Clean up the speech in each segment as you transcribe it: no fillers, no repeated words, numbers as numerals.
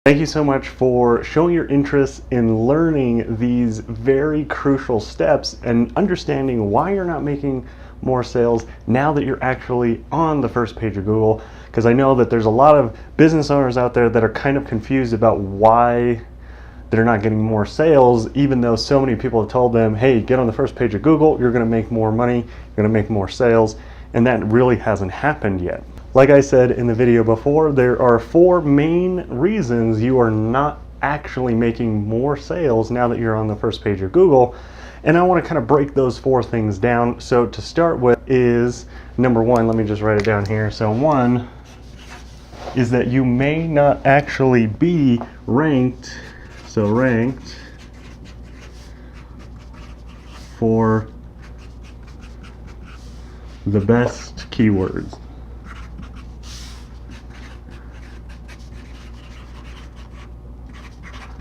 Thank you so much for showing your interest in learning these very crucial steps and understanding why you're not making more sales now that you're actually on the first page of Google. Because I know that there's a lot of business owners out there that are kind of confused about why they're not getting more sales, even though so many people have told them, hey, get on the first page of Google, you're going to make more money, you're going to make more sales, and that really hasn't happened yet. Like I said in the video before, there are 4 main reasons you are not actually making more sales now that you're on the first page of Google. And I want to kind of break those 4 things down. So to start with is number 1, let me just write it down here. So 1 is that you may not actually be ranked, ranked for the best keywords.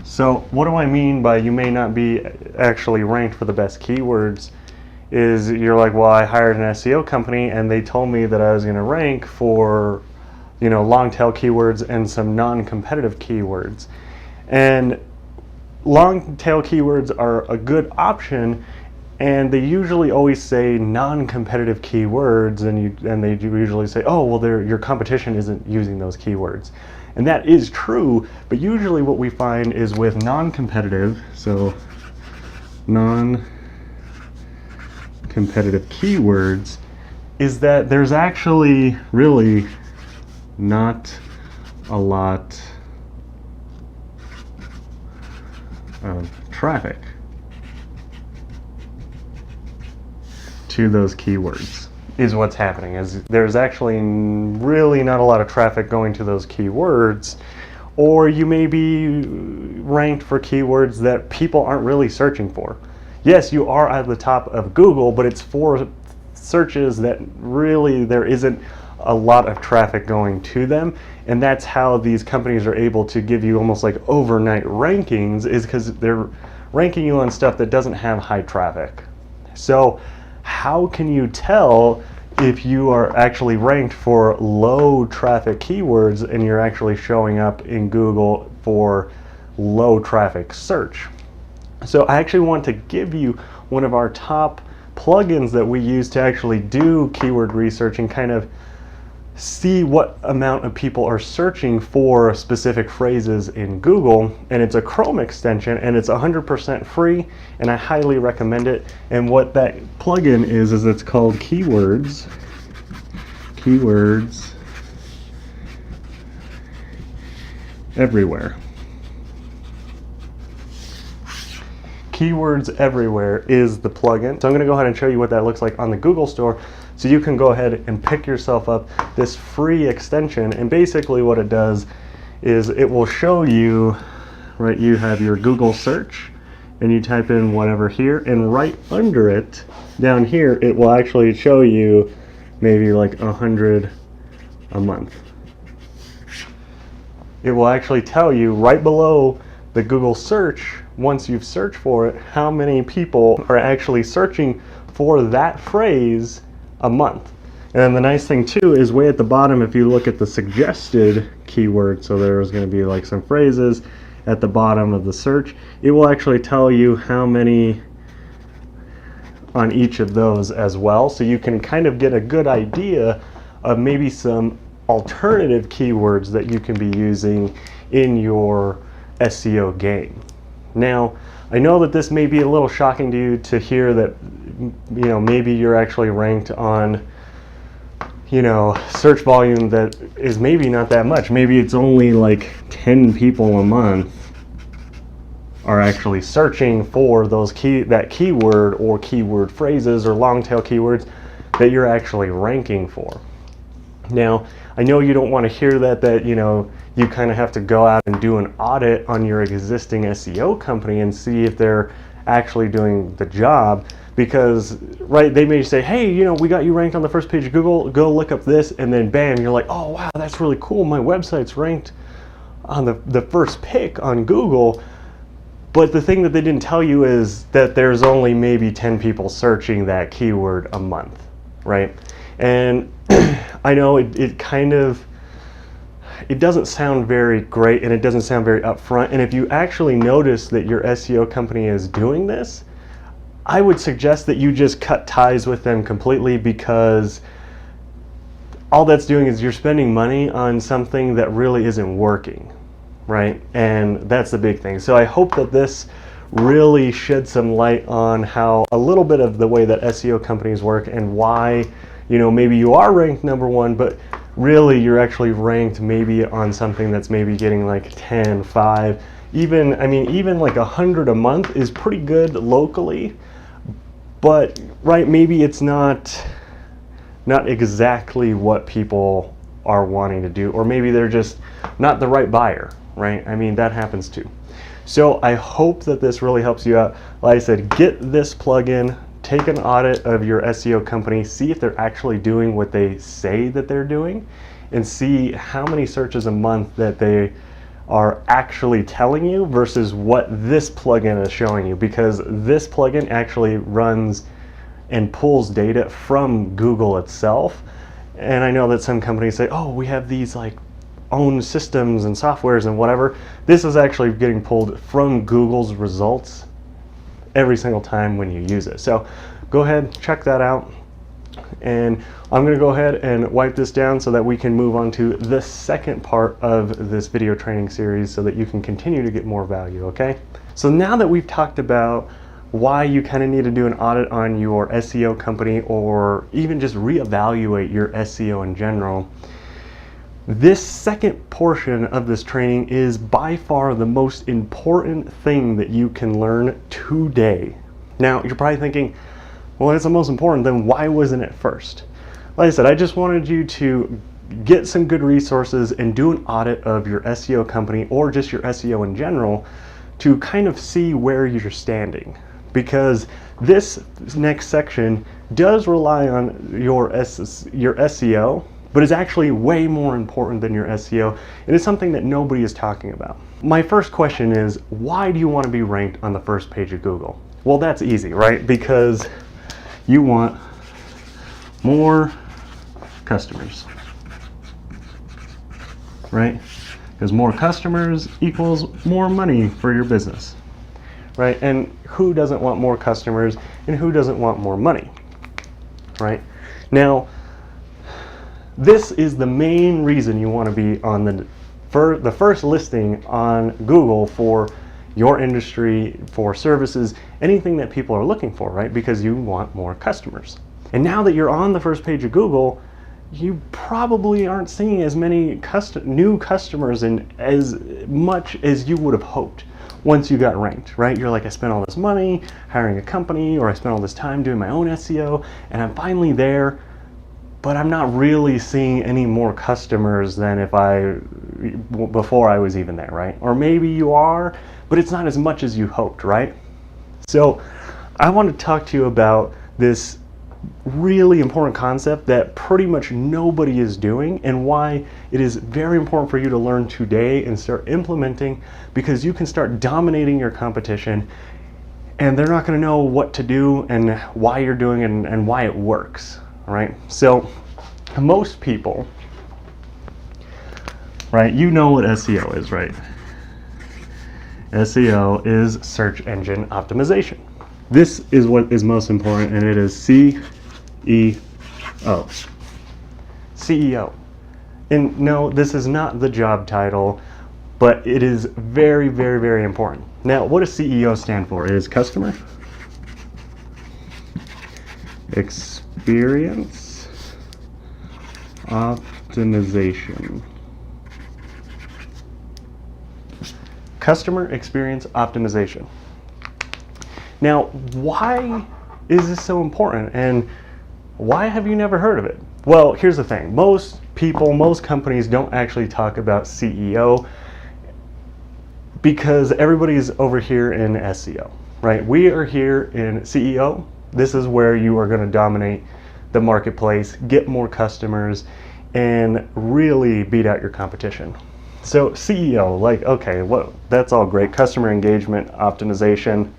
So what do I mean by you may not be actually ranked for the best keywords? Is you're like, well, I hired an SEO company and they told me that I was going to rank for, long tail keywords and some non-competitive keywords. And long tail keywords are a good option, and they usually always say non-competitive keywords, and they usually say, oh, well, your competition isn't using those keywords. And that is true, but usually what we find is with non-competitive, so non-competitive keywords, is that there's actually really not a lot of traffic to those keywords. Is what's happening, is there's actually really not a lot of traffic going to those keywords, or you may be ranked for keywords that people aren't really searching for. Yes, you are at the top of Google, but it's for searches that really there isn't a lot of traffic going to them, and that's how these companies are able to give you almost like overnight rankings, is because they're ranking you on stuff that doesn't have high traffic. So how can you tell if you are actually ranked for low traffic keywords and you're actually showing up in Google for low traffic search? So I actually want to give you one of our top plugins that we use to actually do keyword research and kind of see what amount of people are searching for specific phrases in Google. And it's a Chrome extension, and it's 100% free, and I highly recommend it. And what that plugin is it's called Keywords Everywhere. Keywords Everywhere is the plugin. So I'm going to go ahead and show you what that looks like on the Google store, so you can go ahead and pick yourself up this free extension. And basically what it does is it will show you, right, you have your Google search and you type in whatever here, and right under it down here it will actually show you maybe like 100 a month. It will actually tell you right below the Google search, once you've searched for it, how many people are actually searching for that phrase a month. And then the nice thing too is way at the bottom, if you look at the suggested keyword, so there's going to be like some phrases at the bottom of the search, it will actually tell you how many on each of those as well. So you can kind of get a good idea of maybe some alternative keywords that you can be using in your SEO game. Now, I know that this may be a little shocking to you to hear that, maybe you're actually ranked on, search volume that is maybe not that much. Maybe it's only like 10 people a month are actually searching for that keyword or keyword phrases or long tail keywords that you're actually ranking for. Now, I know you don't want to hear that you kind of have to go out and do an audit on your existing SEO company and see if they're actually doing the job, because, right, they may say, hey, we got you ranked on the first page of Google, go look up this, and then bam, you're like, oh wow, that's really cool, my website's ranked on the first pick on Google. But the thing that they didn't tell you is that there's only maybe 10 people searching that keyword a month, right? And I know it kind of it doesn't sound very great and it doesn't sound very upfront. And if you actually notice that your SEO company is doing this, I would suggest that you just cut ties with them completely, because all that's doing is you're spending money on something that really isn't working, right? And that's the big thing. So I hope that this really shed some light on how a little bit of the way that SEO companies work, and why, maybe you are ranked number one, but really you're actually ranked maybe on something that's maybe getting like 10, 5, even like 100 a month is pretty good locally, but right, maybe it's not exactly what people are wanting to do, or maybe they're just not the right buyer, right? That happens too. So I hope that this really helps you out. Like I said, get this plugin, take an audit of your SEO company, see if they're actually doing what they say that they're doing, and see how many searches a month that they are actually telling you versus what this plugin is showing you, because this plugin actually runs and pulls data from Google itself. And I know that some companies say, oh, we have these like own systems and softwares and whatever. This is actually getting pulled from Google's results every single time when you use it. So go ahead, check that out. And I'm going to go ahead and wipe this down so that we can move on to the second part of this video training series, so that you can continue to get more value, okay? So now that we've talked about why you kind of need to do an audit on your SEO company, or even just reevaluate your SEO in general, this second portion of this training is by far the most important thing that you can learn today. Now, you're probably thinking, well, it's the most important, then why wasn't it first? Like I said, I just wanted you to get some good resources and do an audit of your SEO company, or just your SEO in general, to kind of see where you're standing. Because this next section does rely on your SEO, but is actually way more important than your SEO. It is something that nobody is talking about. My first question is, why do you want to be ranked on the first page of Google? Well, that's easy, right? Because you want more customers, right? Because more customers equals more money for your business, right? And who doesn't want more customers, and who doesn't want more money, right? Now, this is the main reason you want to be on the first listing on Google for your industry, for services, anything that people are looking for, right? Because you want more customers. And now that you're on the first page of Google, you probably aren't seeing as many new customers and as much as you would have hoped once you got ranked, right? You're like, I spent all this money hiring a company, or I spent all this time doing my own SEO, and I'm finally there, but I'm not really seeing any more customers than before I was even there, right? Or maybe you are, but it's not as much as you hoped, right? So I want to talk to you about this really important concept that pretty much nobody is doing, and why it is very important for you to learn today and start implementing, because you can start dominating your competition, and they're not going to know what to do and why you're doing it and why it works. Right? So most people, right, you know what SEO is, right? SEO is search engine optimization. This is what is most important, and it is CEO. CEO. And no, this is not the job title, but it is very, very, very important. Now, what does CEO stand for? It is customer experience optimization. Customer experience optimization. Now, why is this so important, and why have you never heard of it? Well, here's the thing. Most people, most companies don't actually talk about CEO, because everybody's over here in SEO, right? We are here in CEO. This is where you are going to dominate the marketplace, get more customers, and really beat out your competition. So CEO, like, okay, well, that's all great, customer engagement optimization,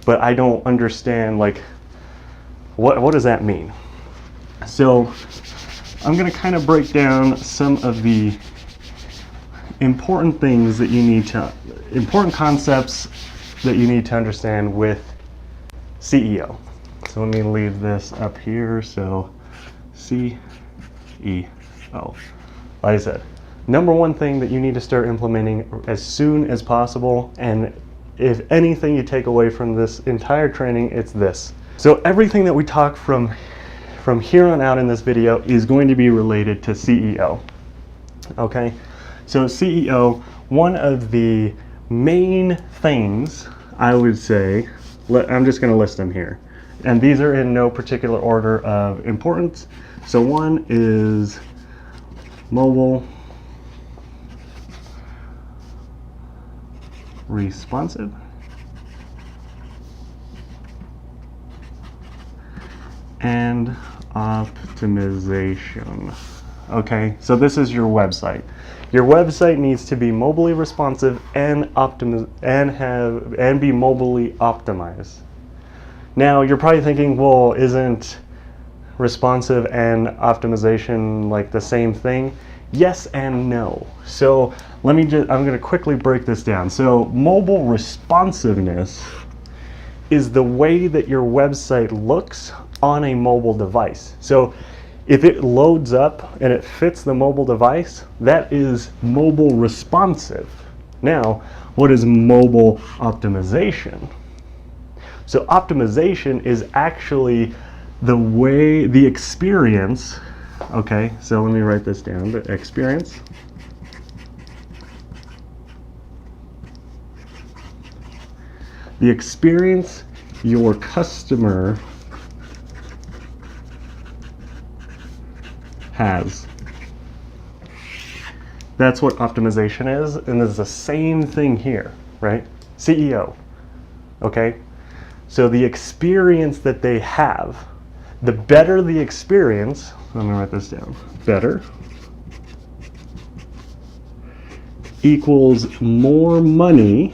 but I don't understand, like, what does that mean? So I'm going to kind of break down some of the important concepts that you need to understand with CEO. So let me leave this up here. So CEO. Like I said, number one thing that you need to start implementing as soon as possible, and if anything you take away from this entire training, it's this. So everything that we talk from here on out in this video is going to be related to CEO. Okay, so CEO, one of the main things I would say, I'm just going to list them here, and these are in no particular order of importance. So one is mobile responsive, and optimization. Okay, so this is your website. Your website needs to be mobilely responsive and be mobilely optimized. Now you're probably thinking, well, isn't responsive and optimization like the same thing? Yes and no. So I'm going to quickly break this down. So mobile responsiveness is the way that your website looks on a mobile device. So if it loads up and it fits the mobile device, that is mobile responsive. Now, what is mobile optimization? So optimization is actually the experience. Okay, so let me write this down. The experience your customer has. That's what optimization is, and it's the same thing here, right? CEO. Okay, so the experience that they have, the better the experience, let me write this down, better equals more money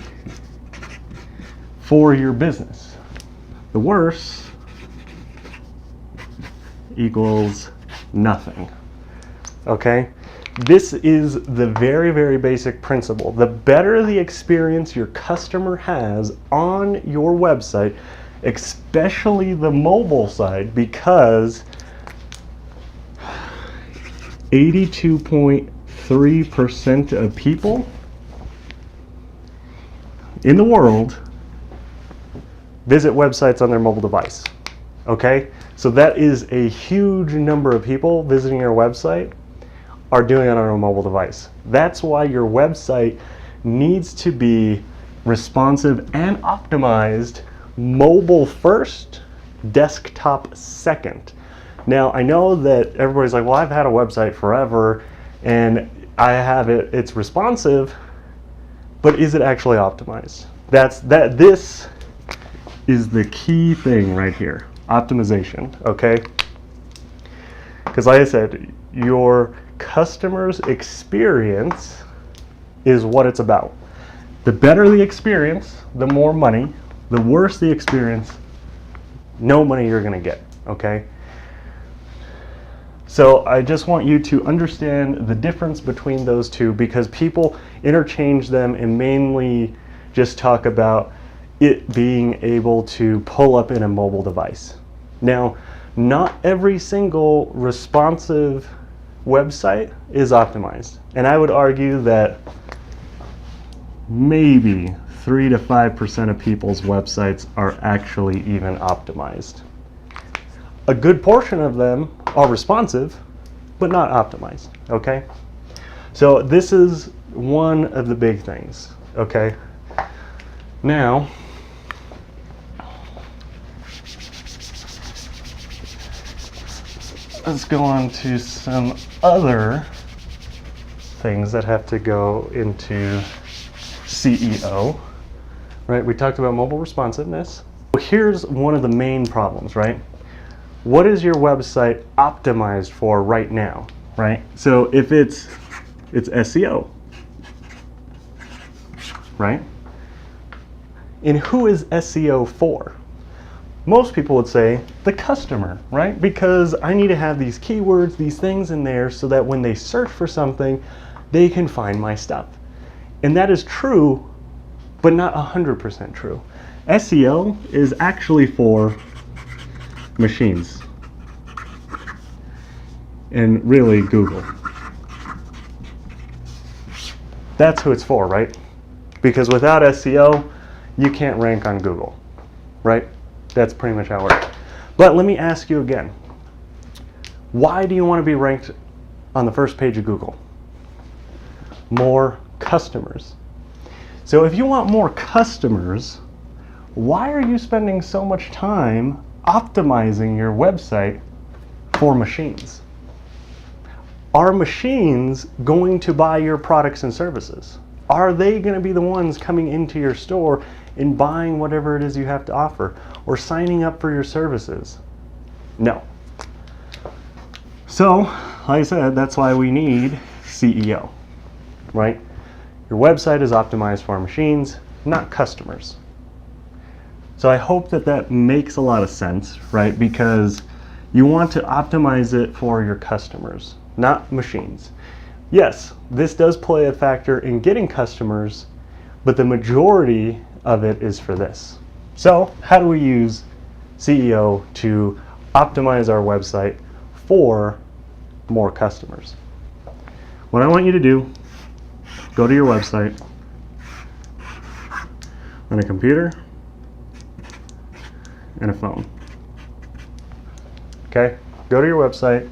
for your business. The worse equals nothing. Okay? This is the very, very basic principle. The better the experience your customer has on your website, especially the mobile side, because 82.3% of people in the world visit websites on their mobile device. Okay? So that is a huge number of people visiting your website are doing it on a mobile device. That's why your website needs to be responsive and optimized, mobile first, desktop second. Now, I know that everybody's like, well, I've had a website forever and it's responsive, but is it actually optimized? This is the key thing right here, optimization, okay? Because like I said, your customer's experience is what it's about. The better the experience, the more money. The worse the experience, no money you're gonna get, okay? So I just want you to understand the difference between those two, because people interchange them and mainly just talk about it being able to pull up in a mobile device. Now, not every single responsive website is optimized, and I would argue that maybe 3 to 5% of people's websites are actually even optimized. A good portion of them are responsive, but not optimized, okay? So this is one of the big things, okay? Now, let's go on to some other things that have to go into CEO, right? We talked about mobile responsiveness. Here's one of the main problems, right? What is your website optimized for right now, right? So if it's SEO, right? And who is SEO for? Most people would say the customer, right? Because I need to have these keywords, these things in there so that when they search for something, they can find my stuff. And that is true, but not 100% true. SEO is actually for machines. And really Google. That's who it's for, right? Because without SEO, you can't rank on Google, right? That's pretty much how it works. But let me ask you again. Why do you want to be ranked on the first page of Google? More customers. So if you want more customers, why are you spending so much time optimizing your website for machines? Are machines going to buy your products and services? Are they going to be the ones coming into your store and buying whatever it is you have to offer or signing up for your services? No. So, like I said, that's why we need SEO, right? Your website is optimized for machines, not customers. So I hope that that makes a lot of sense, right? Because you want to optimize it for your customers, not machines. Yes, this does play a factor in getting customers, but the majority of it is for this. So how do we use SEO to optimize our website for more customers? What I want you to do, go to your website on a computer and a phone. Okay, go to your website.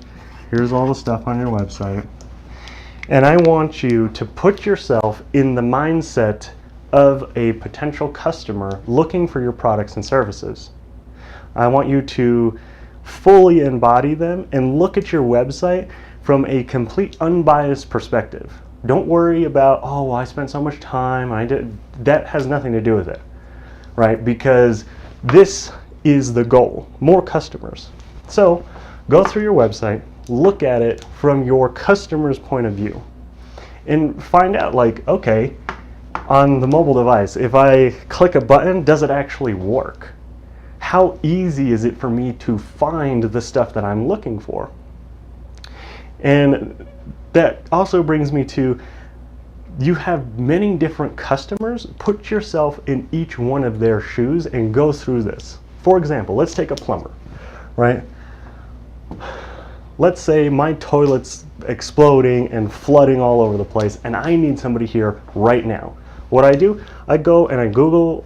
Here's all the stuff on your website. And I want you to put yourself in the mindset of a potential customer looking for your products and services. I want you to fully embody them and look at your website from a complete unbiased perspective. Don't worry about, oh, well, I spent so much time, that has nothing to do with it, right? Because this is the goal, more customers. So go through your website, look at it from your customer's point of view, and find out, like, okay, on the mobile device, if I click a button, does it actually work? How easy is it for me to find the stuff that I'm looking for? And that also brings me to, you have many different customers. Put yourself in each one of their shoes and go through this. For example, let's take a plumber, right? Let's say my toilet's exploding and flooding all over the place, and I need somebody here right now. What I do, I go and I Google,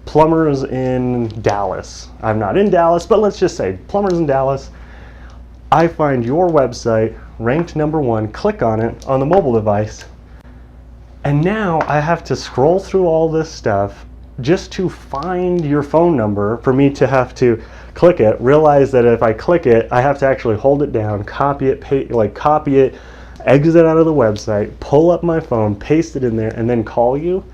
plumbers in Dallas. I'm not in Dallas, but let's just say plumbers in Dallas. I find your website ranked number 1, click on it on the mobile device, and now I have to scroll through all this stuff just to find your phone number for me to have to click it, realize that if I click it, I have to actually hold it down, copy it, exit out of the website, pull up my phone, paste it in there, and then call you.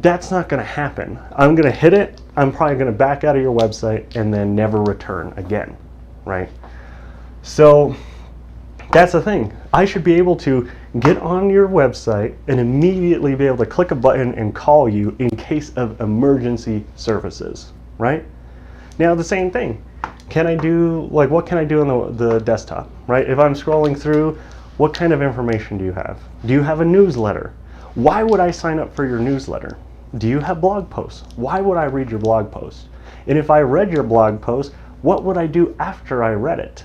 That's not going to happen. I'm going to hit it, I'm probably going to back out of your website and then never return again, right? So that's the thing. I should be able to get on your website and immediately be able to click a button and call you in case of emergency services, right? Now the same thing. Can I do, what can I do on the desktop, right? If I'm scrolling through, what kind of information do you have? Do you have a newsletter? Why would I sign up for your newsletter? Do you have blog posts? Why would I read your blog post? And if I read your blog post, what would I do after I read it?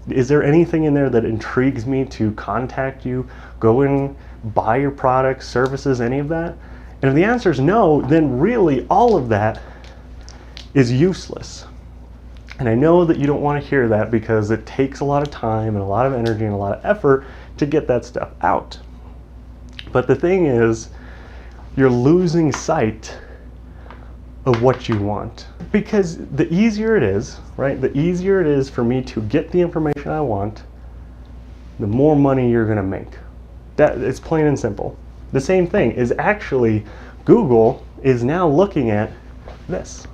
Is there anything in there that intrigues me to contact you, go and buy your products, services, any of that? And if the answer is no, then really all of that is useless. And I know that you don't want to hear that because it takes a lot of time and a lot of energy and a lot of effort to get that stuff out. But the thing is, you're losing sight of what you want. Because the easier it is, right? The easier it is for me to get the information I want, the more money you're going to make. It's plain and simple. The same thing is actually, Google is now looking at this.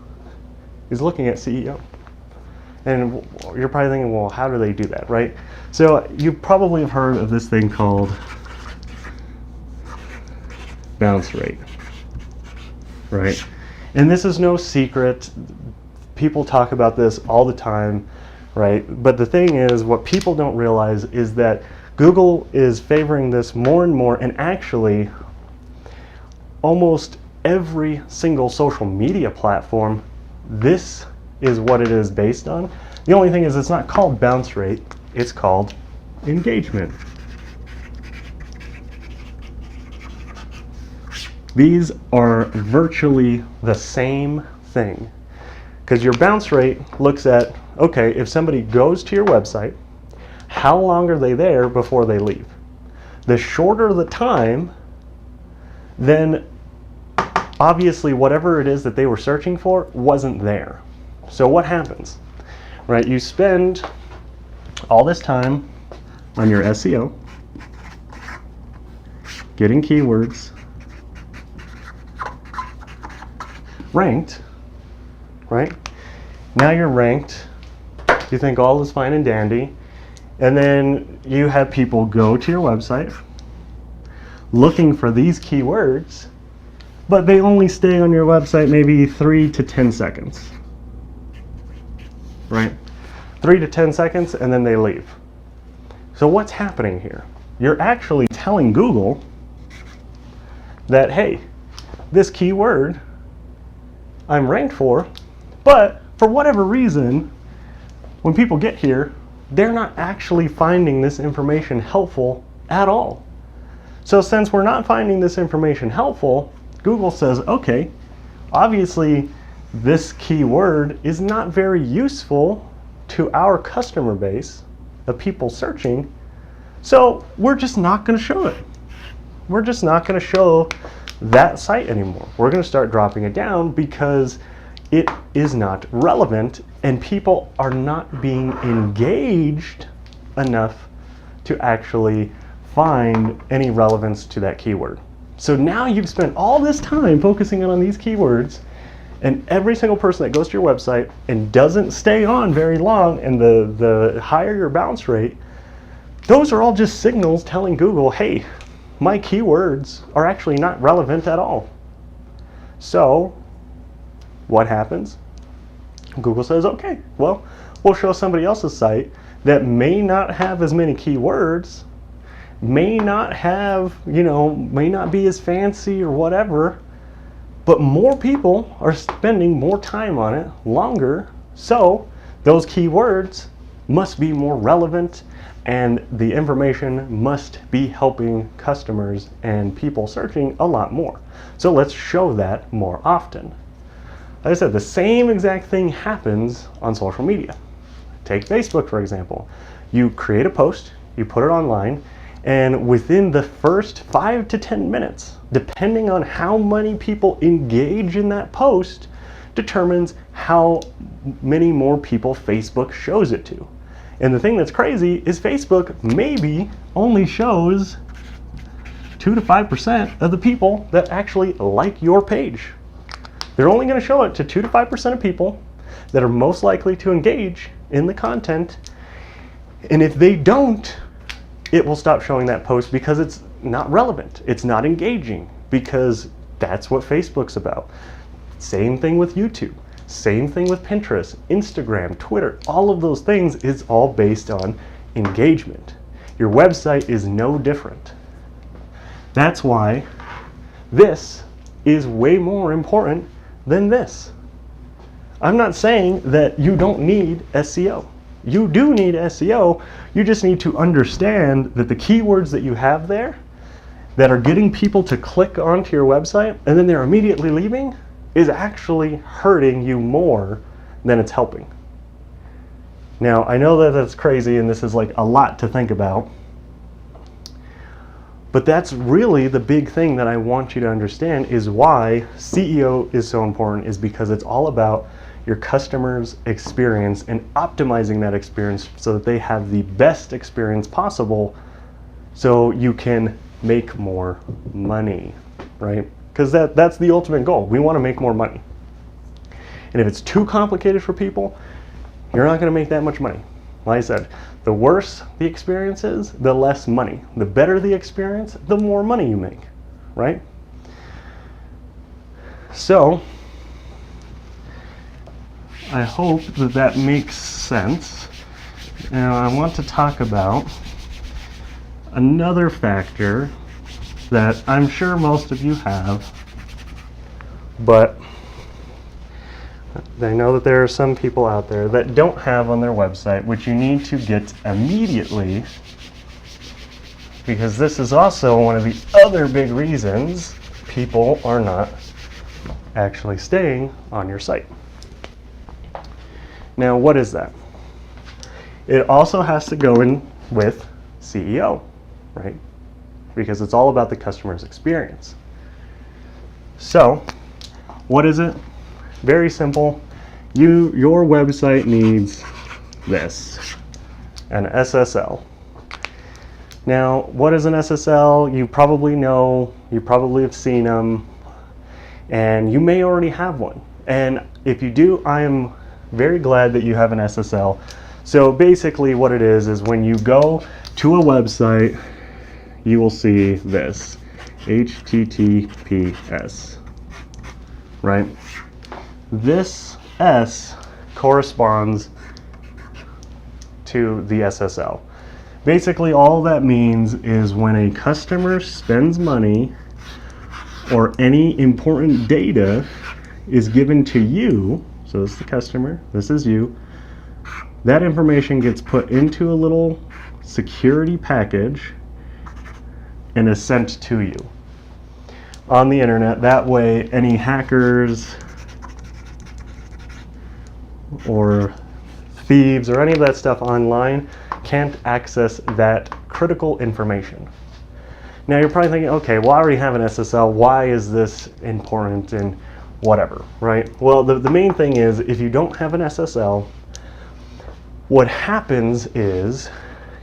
Is looking at SEO. And you're probably thinking, well, how do they do that, right? So you probably have heard of this thing called bounce rate, right? And this is no secret. People talk about this all the time, right? But the thing is, what people don't realize is that Google is favoring this more and more, and actually almost every single social media platform, this is what it is based on. The only thing is it's not called bounce rate, it's called engagement. These are virtually the same thing, because your bounce rate looks at, okay, if somebody goes to your website, how long are they there before they leave? The shorter the time, then obviously whatever it is that they were searching for wasn't there. So what happens? Right, you spend all this time on your SEO, getting keywords, ranked, right? Now you're ranked, you think all is fine and dandy, and then you have people go to your website looking for these keywords, but they only stay on your website maybe 3 to 10 seconds, right? 3 to 10 seconds, and then they leave. So what's happening here? You're actually telling Google that, hey, this keyword I'm ranked for, but for whatever reason, when people get here, they're not actually finding this information helpful at all. So since we're not finding this information helpful, Google says, okay, obviously this keyword is not very useful to our customer base of people searching, so we're just not going to show it. We're just not going to show that site anymore. We're going to start dropping it down because it is not relevant and people are not being engaged enough to actually find any relevance to that keyword. So now you've spent all this time focusing on these keywords, and every single person that goes to your website and doesn't stay on very long, and the higher your bounce rate, those are all just signals telling Google, hey, my keywords are actually not relevant at all. So what happens? Google says, okay, well, we'll show somebody else's site that may not have as many keywords, may not have, may not be as fancy or whatever, but more people are spending more time on it longer, so those keywords must be more relevant and the information must be helping customers and people searching a lot more. So let's show that more often. Like I said, the same exact thing happens on social media. Take Facebook, for example. You create a post, you put it online, and within the first 5 to 10 minutes, depending on how many people engage in that post, determines how many more people Facebook shows it to. And the thing that's crazy is Facebook maybe only shows 2 to 5% of the people that actually like your page. They're only going to show it to 2 to 5% of people that are most likely to engage in the content. And if they don't, it will stop showing that post because it's not relevant. It's not engaging, because that's what Facebook's about. Same thing with YouTube. Same thing with Pinterest, Instagram, Twitter. All of those things is all based on engagement. Your website is no different. That's why this is way more important than this. I'm not saying that you don't need SEO. You do need SEO. You just need to understand that the keywords that you have there that are getting people to click onto your website and then they're immediately leaving is actually hurting you more than it's helping. Now, I know that that's crazy and this is like a lot to think about, but that's really the big thing that I want you to understand is why SEO is so important, is because it's all about your customer's experience and optimizing that experience so that they have the best experience possible so you can make more money, right? Because that's the ultimate goal. We want to make more money. And if it's too complicated for people, you're not going to make that much money. Like I said, the worse the experience is, the less money. The better the experience, the more money you make, right? So, I hope that that makes sense. Now, I want to talk about Another factor that I'm sure most of you have, but I know that there are some people out there that don't have on their website, which you need to get immediately, because this is also one of the other big reasons people are not actually staying on your site. Now, what is that? It also has to go in with SEO, right? Because it's all about the customer's experience. So, what is it? Very simple. Your website needs this, an SSL. Now, what is an SSL? You probably know, you probably have seen them, and you may already have one. And if you do, I am very glad that you have an SSL. So basically what it is when you go to a website, you will see this, HTTPS, right? This S corresponds to the SSL. Basically, all that means is when a customer spends money or any important data is given to you, so this is the customer, this is you, that information gets put into a little security package and is sent to you on the internet. That way, any hackers or thieves or any of that stuff online can't access that critical information. Now you're probably thinking, okay, well I already have an SSL, why is this important and whatever, right? Well, the main thing is if you don't have an SSL, what happens is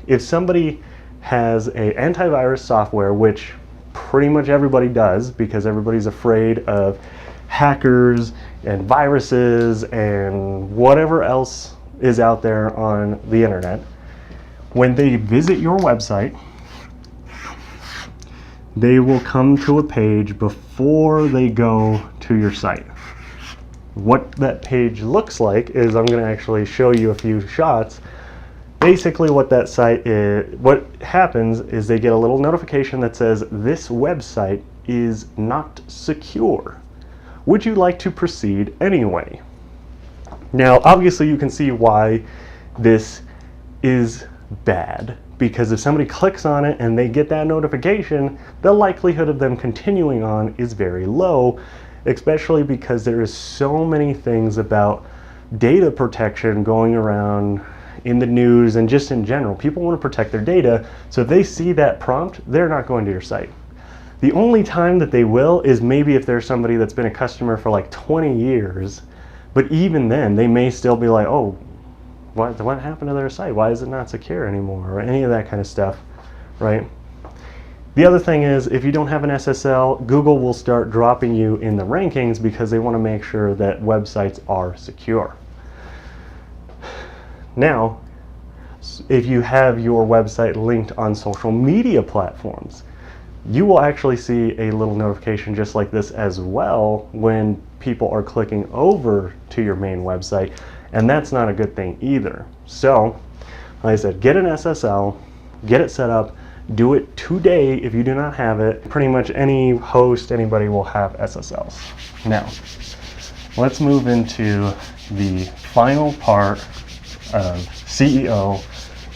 if somebody has a antivirus software, which pretty much everybody does because everybody's afraid of hackers and viruses and whatever else is out there on the internet, when they visit your website, they will come to a page before they go to your site. What that page looks like is, I'm going to actually show you a few shots. Basically what that site is, what happens is they get a little notification that says this website is not secure. Would you like to proceed anyway? Now obviously you can see why this is bad, because if somebody clicks on it and they get that notification, the likelihood of them continuing on is very low, especially because there is so many things about data protection going around in the news and just in general. People want to protect their data, so if they see that prompt, they're not going to your site. The only time that they will is maybe if there's somebody that's been a customer for like 20 years, but even then they may still be like, oh, what happened to their site? Why is it not secure anymore? Or any of that kind of stuff, right? The other thing is, if you don't have an SSL, Google will start dropping you in the rankings because they want to make sure that websites are secure. Now, if you have your website linked on social media platforms, you will actually see a little notification just like this as well when people are clicking over to your main website, and that's not a good thing either. So, like I said, get an SSL, get it set up, do it today if you do not have it. Pretty much any host, anybody will have SSLs. Now, let's move into the final part of SEO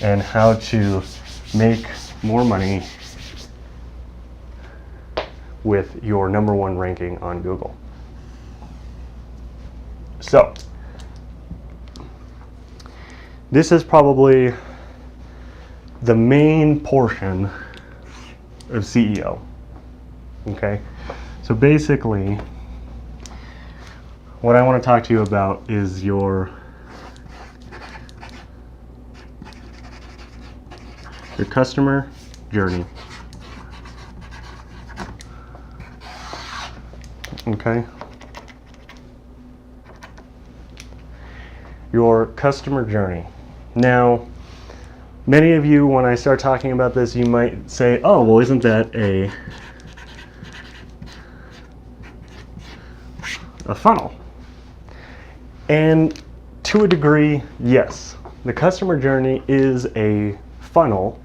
and how to make more money with your #1 ranking on Google. So, this is probably the main portion of SEO. Okay, so basically what I want to talk to you about is your customer journey. Okay, your customer journey. Now, many of you, when I start talking about this, you might say, oh, well, isn't that a funnel? And to a degree, yes. The customer journey is a funnel,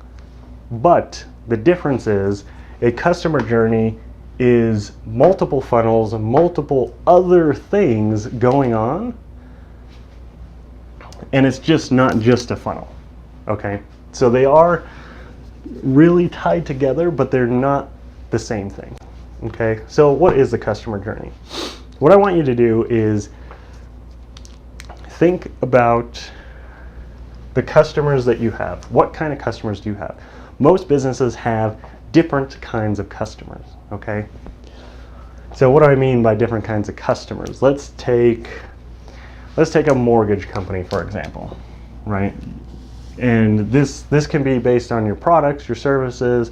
but The difference is a customer journey is multiple funnels and multiple other things going on, and it's just not just a funnel. Okay, so they are really tied together, but they're not the same thing. Okay, so what is the customer journey? What I want you to do is think about the customers that you have. What kind of customers do you have? Most businesses have different kinds of customers, okay? So what do I mean by different kinds of customers? Let's take a mortgage company, for example, right? And this can be based on your products, your services,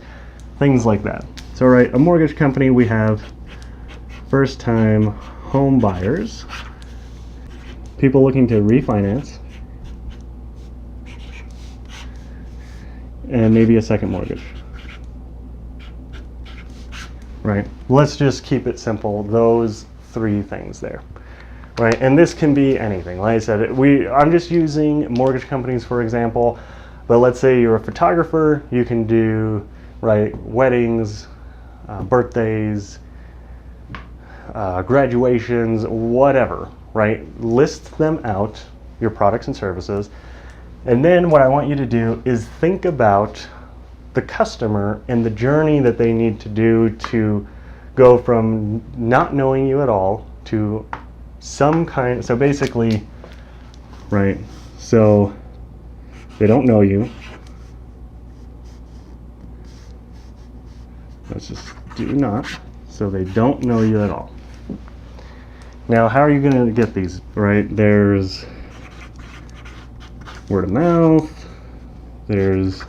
things like that. So, right, a mortgage company, we have first-time home buyers, people looking to refinance, and maybe a second mortgage. Right? Let's just keep it simple. Those three things there. Right? And this can be anything. Like I said, I'm just using mortgage companies for example, but let's say you're a photographer, you can do, right, weddings, birthdays, graduations, whatever, right? List them out, your products and services. And then what I want you to do is think about the customer and the journey that they need to do to go from not knowing you at all to some kind, so basically, right, so they don't know you. Let's just do not, so they don't know you at all. Now, how are you going to get these, right? There's word of mouth, there's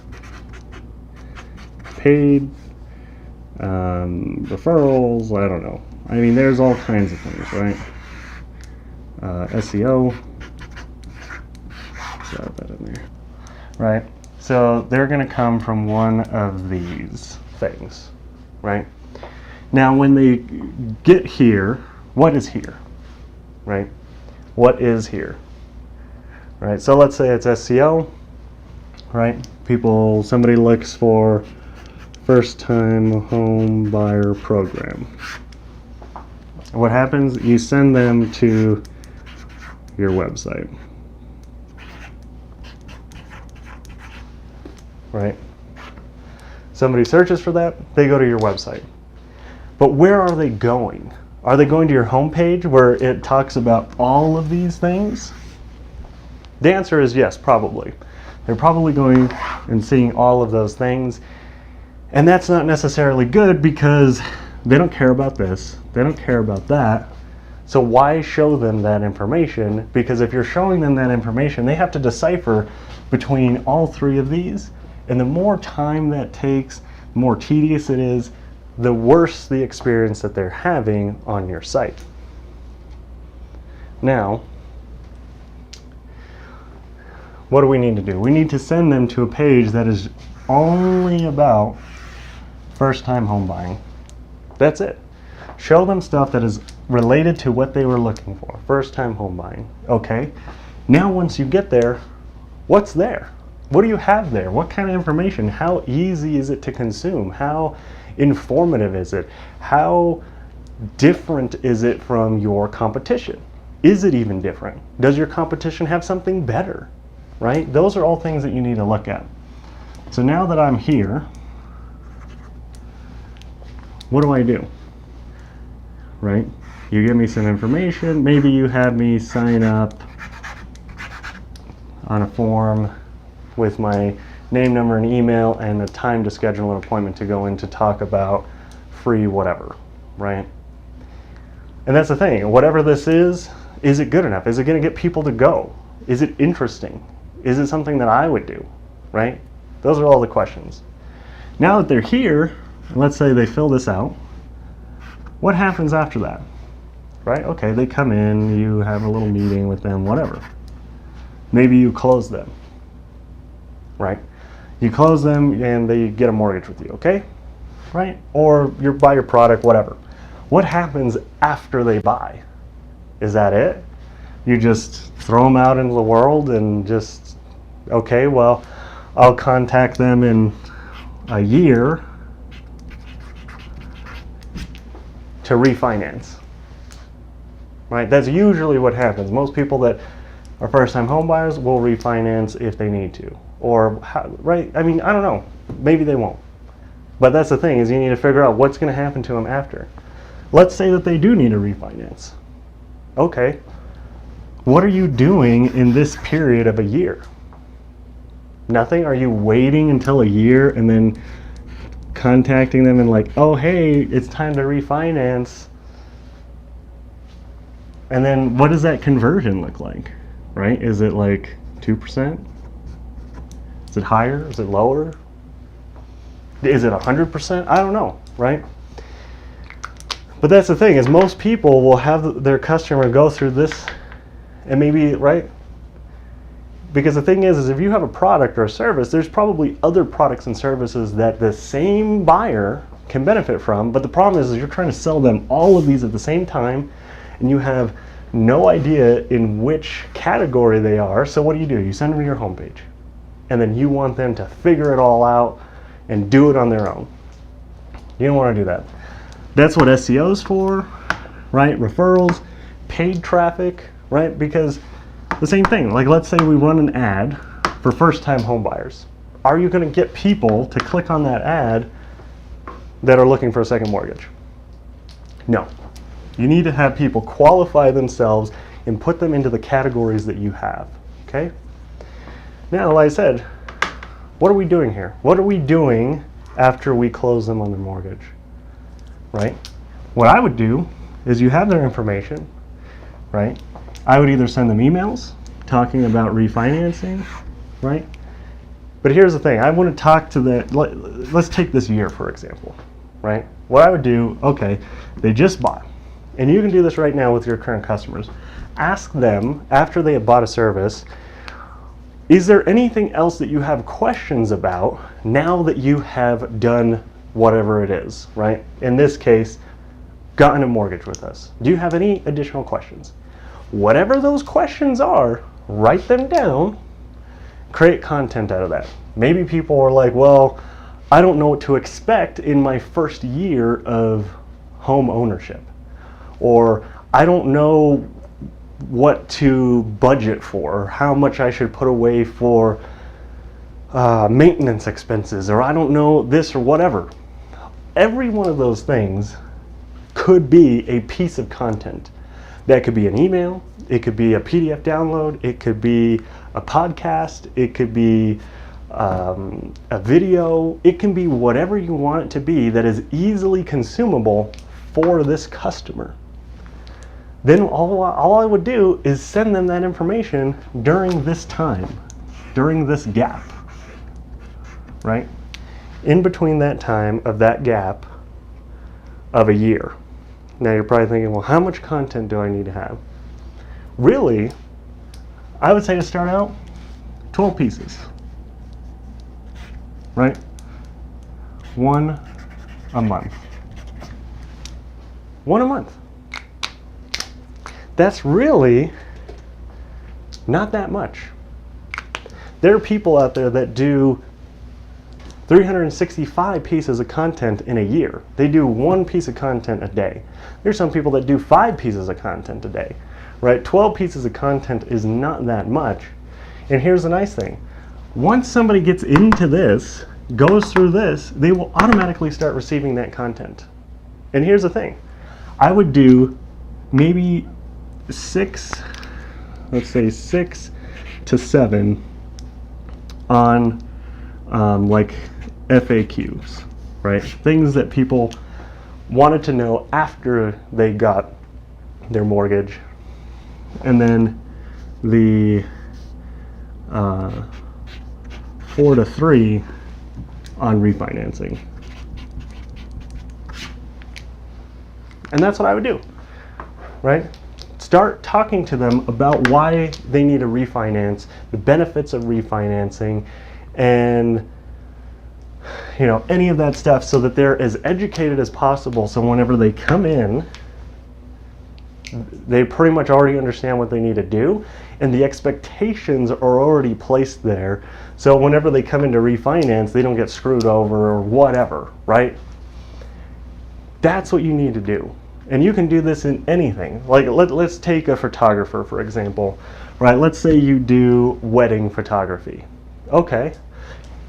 paid referrals, I don't know. I mean, there's all kinds of things, right? SEO, got that in there, right? So they're going to come from one of these things, right? Now, when they get here, what is here, right? What is here, right? So let's say it's SEO, right? Somebody looks for first-time home buyer program. What happens? You send them to your website, right? Somebody searches for that, they go to your website. But where are they going? Are they going to your homepage where it talks about all of these things? The answer is yes, probably. They're probably going and seeing all of those things. And that's not necessarily good because they don't care about this, they don't care about that. So why show them that information? Because if you're showing them that information, they have to decipher between all three of these. And the more time that takes, the more tedious it is, the worse the experience that they're having on your site. Now, what do we need to do? We need to send them to a page that is only about first-time home buying. That's it. Show them stuff that is related to what they were looking for. First-time home buying. Okay. Now once you get there, what's there? What do you have there? What kind of information? How easy is it to consume? How informative is it? How different is it from your competition? Is it even different? Does your competition have something better? Right? Those are all things that you need to look at. So now that I'm here, what do I do? Right? You give me some information. Maybe you have me sign up on a form with my name, number, and email, and a time to schedule an appointment to go in to talk about free whatever, right? And that's the thing. Whatever this is it good enough? Is it going to get people to go? Is it interesting? Is it something that I would do, right? Those are all the questions. Now that they're here, let's say they fill this out, what happens after that? Right? Okay, they come in, you have a little meeting with them, whatever. Maybe you close them, right? You close them and they get a mortgage with you, okay? Right? Or you buy your product, whatever. What happens after they buy? Is that it? You just throw them out into the world and just, okay, well, I'll contact them in a year to refinance. Right? That's usually what happens. Most people that are first-time home buyers will refinance if they need to. Or, right? I mean, I don't know. Maybe they won't. But that's the thing, is you need to figure out what's going to happen to them after. Let's say that they do need a refinance. Okay. What are you doing in this period of a year? Nothing? Are you waiting until a year and then contacting them and like, oh, hey, it's time to refinance? And then what does that conversion look like, right? Is it like 2%? Is it higher? Is it lower? Is it 100%? I don't know, right? But that's the thing, is most people will have their customer go through this and maybe, right? Because the thing is if you have a product or a service, there's probably other products and services that the same buyer can benefit from, but the problem is you're trying to sell them all of these at the same time, and you have no idea in which category they are. So what do? You send them to your homepage, and then you want them to figure it all out and do it on their own. You don't want to do that. That's what SEO is for, right? Referrals, paid traffic, right? Because the same thing, like let's say we run an ad for first-time home buyers. Are you going to get people to click on that ad that are looking for a second mortgage? No. You need to have people qualify themselves and put them into the categories that you have, okay? Now, like I said, what are we doing here? What are we doing after we close them on their mortgage, right? What I would do is you have their information, right? I would either send them emails talking about refinancing, right? But here's the thing, I want to talk to let's take this year for example, right? What I would do, okay, they just bought, and you can do this right now with your current customers. Ask them, after they have bought a service, is there anything else that you have questions about now that you have done whatever it is, right? In this case, gotten a mortgage with us. Do you have any additional questions? Whatever those questions are, write them down, create content out of that. Maybe people are like, well, I don't know what to expect in my first year of home ownership. Or I don't know what to budget for, how much I should put away for maintenance expenses, or I don't know this or whatever. Every one of those things could be a piece of content. That could be an email, it could be a PDF download, it could be a podcast, it could be a video, it can be whatever you want it to be that is easily consumable for this customer. Then all I would do is send them that information during this time, during this gap, right? In between that time of that gap of a year. Now you're probably thinking, well, how much content do I need to have? Really, I would say to start out, 12 pieces, right? One a month. One a month. That's really not that much. There are people out there that do 365 pieces of content in a year. They do one piece of content a day. There's some people that do 5 pieces of content a day, right? 12 pieces of content is not that much. And here's the nice thing. Once somebody gets into this, goes through this, they will automatically start receiving that content. And here's the thing. I would do maybe 6 to 7 on like FAQs, right? Things that people wanted to know after they got their mortgage. And then the 4 to 3 on refinancing. And that's what I would do, right? Start talking to them about why they need a refinance, the benefits of refinancing, and any of that stuff, so that they're as educated as possible, so whenever they come in, They pretty much already understand what they need to do, and the expectations are already placed there. So whenever they come in to refinance, they don't get screwed over or whatever, right? That's what you need to do. And you can do this in anything. Like let's take a photographer, for example, right? Let's say you do wedding photography. Okay,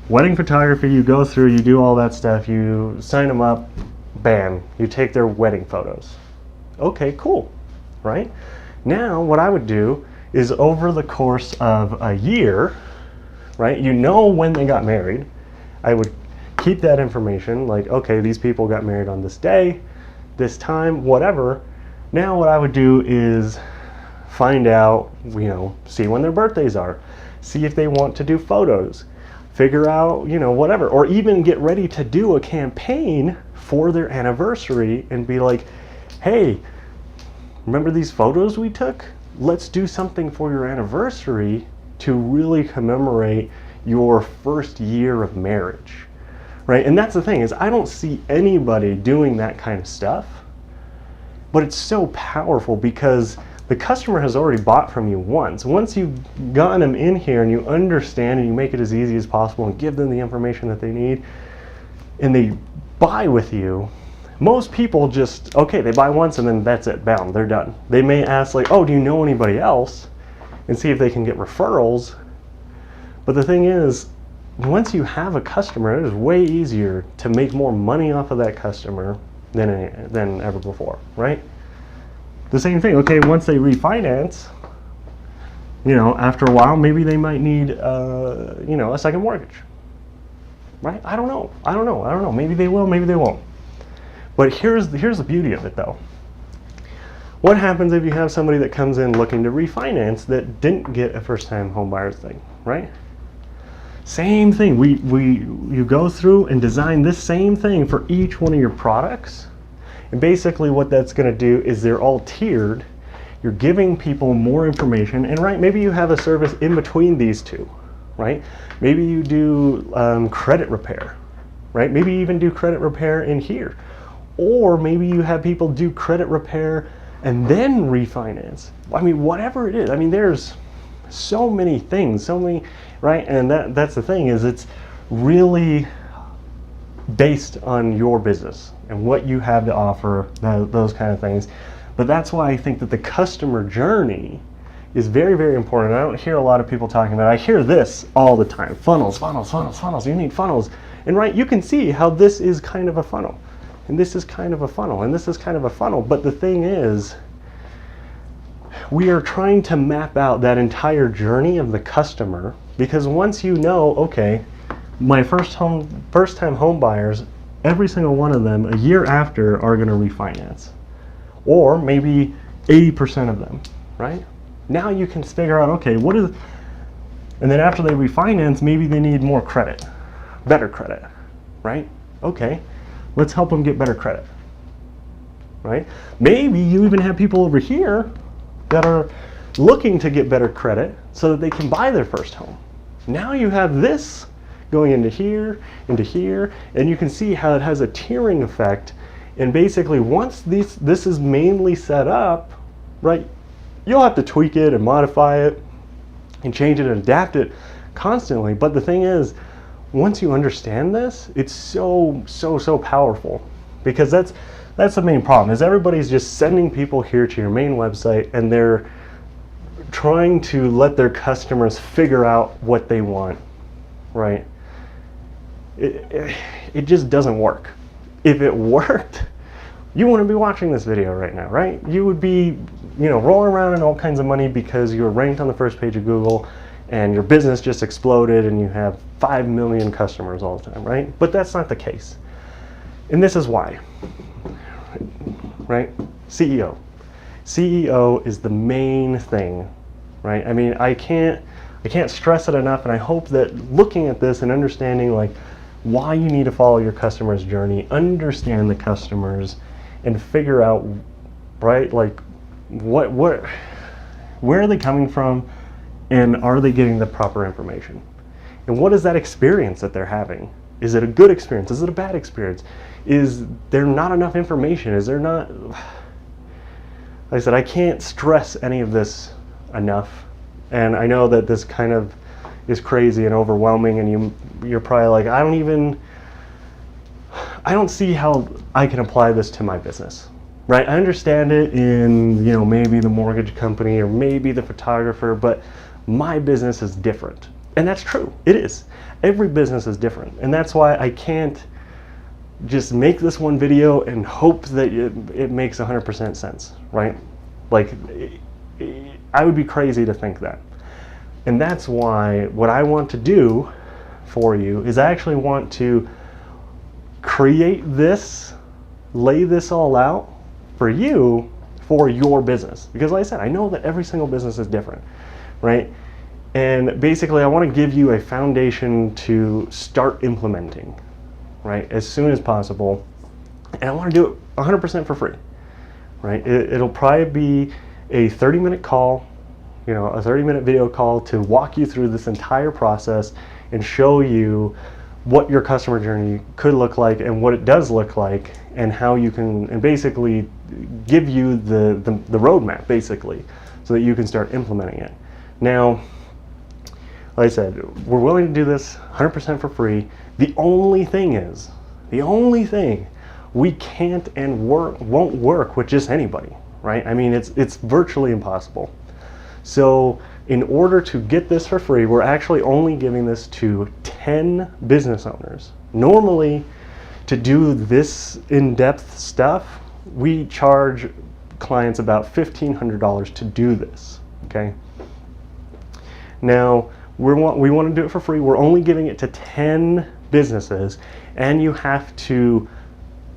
wedding photography, you go through, you do all that stuff, you sign them up, bam, you take their wedding photos. Okay, cool, right? Now what I would do is over the course of a year, right? You know when they got married. I would keep that information, like, okay, these people got married on this day, this time, whatever. Now what I would do is find out, see when their birthdays are, see if they want to do photos, figure out, whatever, or even get ready to do a campaign for their anniversary and be like, hey, remember these photos we took? Let's do something for your anniversary to really commemorate your first year of marriage, right? And that's the thing, is I don't see anybody doing that kind of stuff, but it's so powerful because the customer has already bought from you once. Once you've gotten them in here and you understand and you make it as easy as possible and give them the information that they need and they buy with you, most people just, okay, they buy once and then that's it, bam, they're done. They may ask like, oh, do you know anybody else? And see if they can get referrals. But the thing is, once you have a customer, it is way easier to make more money off of that customer than ever before, right? The same thing, okay, once they refinance, after a while, maybe they might need, a second mortgage, right? I don't know. Maybe they will, maybe they won't. But here's the beauty of it, though. What happens if you have somebody that comes in looking to refinance that didn't get a first-time home buyer's thing, right? Same thing. You go through and design this same thing for each one of your products. And basically what that's going to do is they're all tiered. You're giving people more information. And right, maybe you have a service in between these two, right? Maybe you do credit repair, right? Maybe you even do credit repair in here. Or maybe you have people do credit repair and then refinance. I mean, whatever it is. I mean, there's so many things, right? And that's the thing, is it's really based on your business and what you have to offer, those kind of things. But that's why I think that the customer journey is very, very important. I don't hear a lot of people talking about it. I hear this all the time. Funnels. You need funnels. And right, you can see how this is kind of a funnel. And this is kind of a funnel. And this is kind of a funnel. But the thing is, we are trying to map out that entire journey of the customer, because once you know, okay, my first-time home buyers, every single one of them a year after are going to refinance, or maybe 80% of them, right? Now you can figure out, okay, and then after they refinance, maybe they need more credit, better credit, right? Okay, let's help them get better credit, right? Maybe you even have people over here that are looking to get better credit so that they can buy their first home. Now you have this going into here, and you can see how it has a tiering effect. And basically, once this is mainly set up, right, you'll have to tweak it and modify it and change it and adapt it constantly. But the thing is, once you understand this, it's so powerful, because that's the main problem, is everybody's just sending people here to your main website and they're trying to let their customers figure out what they want, right? It just doesn't work. If it worked, you wouldn't be watching this video right now, right? You would be, rolling around in all kinds of money because you were ranked on the first page of Google and your business just exploded and you have 5 million customers all the time, right? But that's not the case. And this is why, right? SEO. SEO is the main thing, right? I mean, I can't stress it enough, and I hope that looking at this and understanding like why you need to follow your customer's journey, understand the customers, and figure out, right, like where are they coming from, and are they getting the proper information? And what is that experience that they're having? Is it a good experience? Is it a bad experience? Is there not enough information? Is there not... like I said, I can't stress any of this enough. And I know that this kind of is crazy and overwhelming, and you're probably like, I don't see how I can apply this to my business, right? I understand it in, maybe the mortgage company or maybe the photographer, but my business is different. And that's true, it is. Every business is different. And that's why I can't just make this one video and hope that it makes 100% sense, right? Like, I would be crazy to think that. And that's why what I want to do for you is I actually want to create this, lay this all out for you, for your business. Because like I said, I know that every single business is different, right? And basically I want to give you a foundation to start implementing, right, as soon as possible. And I want to do it 100% for free, right? It'll probably be a 30-minute call, a 30-minute video call to walk you through this entire process and show you what your customer journey could look like and what it does look like, and how you can, and basically give you the roadmap, basically, so that you can start implementing it. Now, like I said, we're willing to do this 100% for free. The only thing, we can't and won't work with just anybody, right? I mean, it's virtually impossible. So in order to get this for free, we're actually only giving this to 10 business owners. Normally, to do this in-depth stuff, we charge clients about $1,500 to do this, okay? Now, we want to do it for free. We're only giving it to 10 businesses, and you have to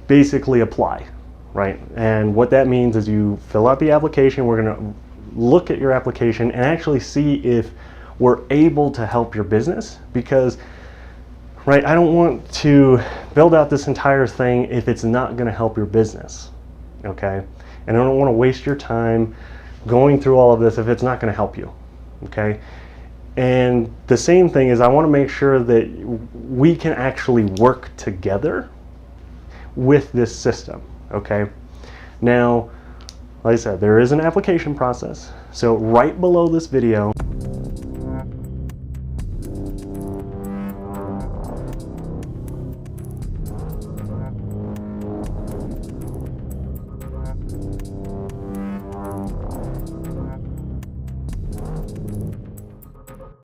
basically apply, right? And what that means is you fill out the application. We're going to look at your application and actually see if we're able to help your business, because, right, I don't want to build out this entire thing if it's not going to help your business, okay? And I don't want to waste your time going through all of this if it's not going to help you, okay? And the same thing is, I want to make sure that we can actually work together with this system, okay? Now, like I said, there is an application process. So right below this video,